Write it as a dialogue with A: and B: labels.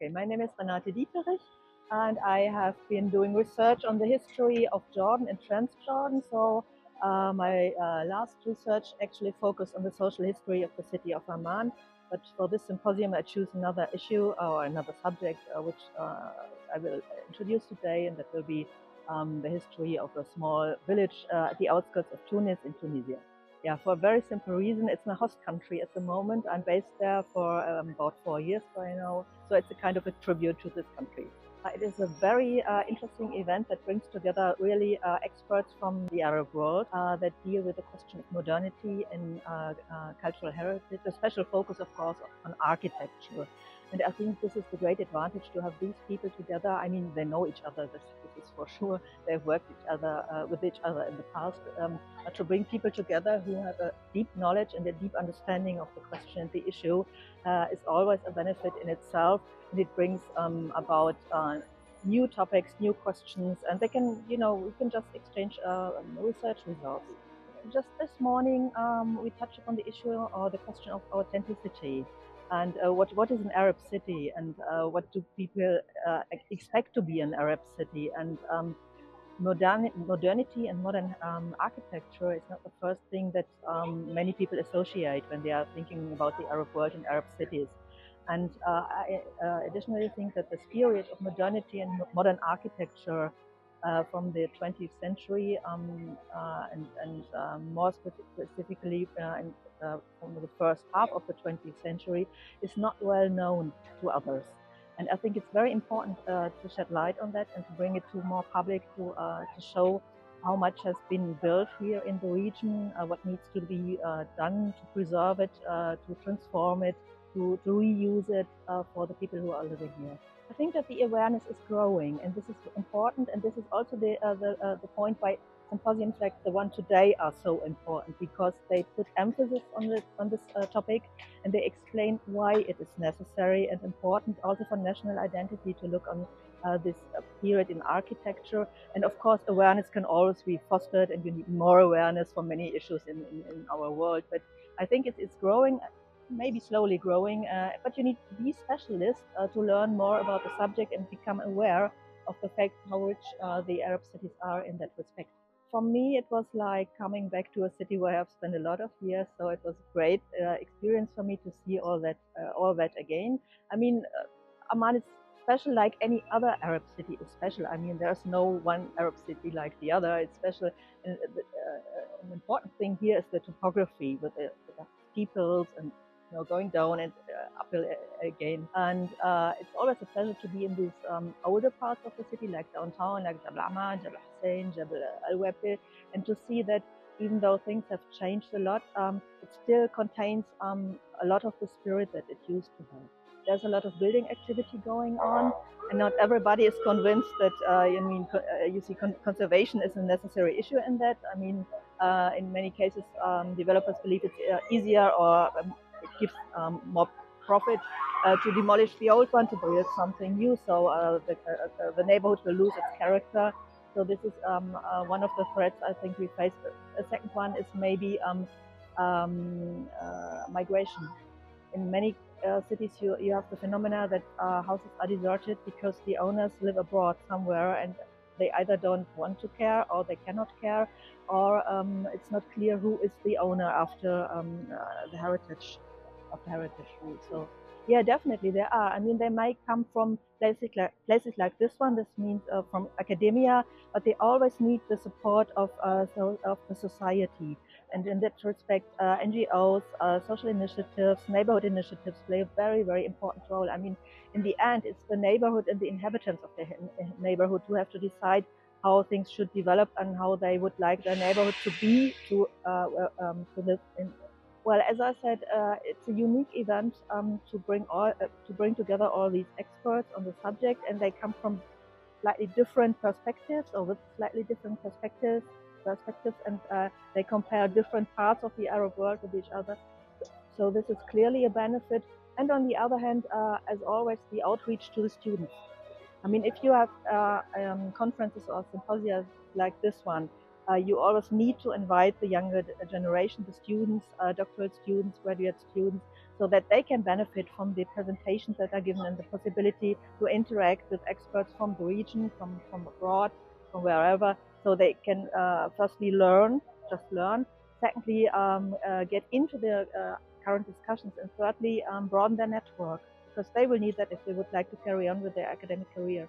A: Okay, my name is Renate Dietirich, and I have been doing research on the history of Jordan and Transjordan. So my last research actually focused on the social history of the city of Amman. But for this symposium, I choose another issue or another subject, which I will introduce today, and that will be the history of a small village at the outskirts of Tunis in Tunisia. Yeah, for a very simple reason, it's my host country at the moment. I'm based there for about 4 years by now, so it's a kind of a tribute to this country. It is a very interesting event that brings together really experts from the Arab world that deal with the question of modernity and cultural heritage, a special focus, of course, on architecture. And I think this is the great advantage to have these people together. I mean, they know each other, this is for sure. They've worked with each other in the past. But to bring people together who have a deep knowledge and a deep understanding of the question and the issue is always a benefit in itself. And it brings about new topics, new questions, and they can, we can just exchange research results. Just this morning, we touched upon the issue or the question of authenticity. And what is an Arab city, and what do people expect to be an Arab city? And modernity and modern architecture is not the first thing that many people associate when they are thinking about the Arab world and Arab cities. And I additionally think that this period of modernity and modern architecture from the 20th century and more specifically from the first half of the 20th century is not well known to others. And I think it's very important to shed light on that and to bring it to more public, to show how much has been built here in the region, what needs to be done to preserve it, to transform it, to reuse it for the people who are living here. I think that the awareness is growing, and this is important, and this is also the point why symposiums like the one today are so important, because they put emphasis on this topic, and they explain why it is necessary and important also for national identity to look on this period in architecture. And of course, awareness can always be fostered, and you need more awareness for many issues in our world. But I think it's growing, maybe slowly growing, but you need to be specialists to learn more about the subject and become aware of the fact how rich the Arab cities are in that respect. For me, it was like coming back to a city where I've spent a lot of years, so it was a great experience for me to see all that again. I mean, Amman is special like any other Arab city is special. I mean, there's no one Arab city like the other. It's special. And, an important thing here is the topography with the steeples and going down and uphill again. And it's always a pleasure to be in these older parts of the city, like downtown, like Jabal Aman, Jabal Hussein, Jabal Al-Wabir, and to see that even though things have changed a lot, it still contains a lot of the spirit that it used to have. There's a lot of building activity going on, and not everybody is convinced that conservation is a necessary issue in that. I mean, in many cases, developers believe it's easier or it gives more profit to demolish the old one to build something new. So the neighborhood will lose its character. So this is one of the threats I think we face. A second one is maybe migration. In many cities, you have the phenomena that houses are deserted because the owners live abroad somewhere, and they either don't want to care or they cannot care, or it's not clear who is the owner after the heritage rule. So yeah, definitely there are. I mean, they might come from places like this one. This means from academia, but they always need the support of the society. And in that respect, NGOs, social initiatives, neighborhood initiatives play a very, very important role. I mean, in the end, it's the neighborhood and the inhabitants of the neighborhood who have to decide how things should develop and how they would like their neighborhood to be, to live in. Well, as I said, it's a unique event to bring together all these experts on the subject, and they come from slightly different perspectives, or with slightly different perspectives, and they compare different parts of the Arab world with each other. So this is clearly a benefit. And on the other hand, as always, the outreach to the students. I mean, if you have conferences or symposia like this one, You always need to invite the younger generation, the students, doctoral students, graduate students, so that they can benefit from the presentations that are given and the possibility to interact with experts from the region, from abroad, from wherever, so they can firstly learn, just learn, secondly get into the current discussions, and thirdly broaden their network, because they will need that if they would like to carry on with their academic career.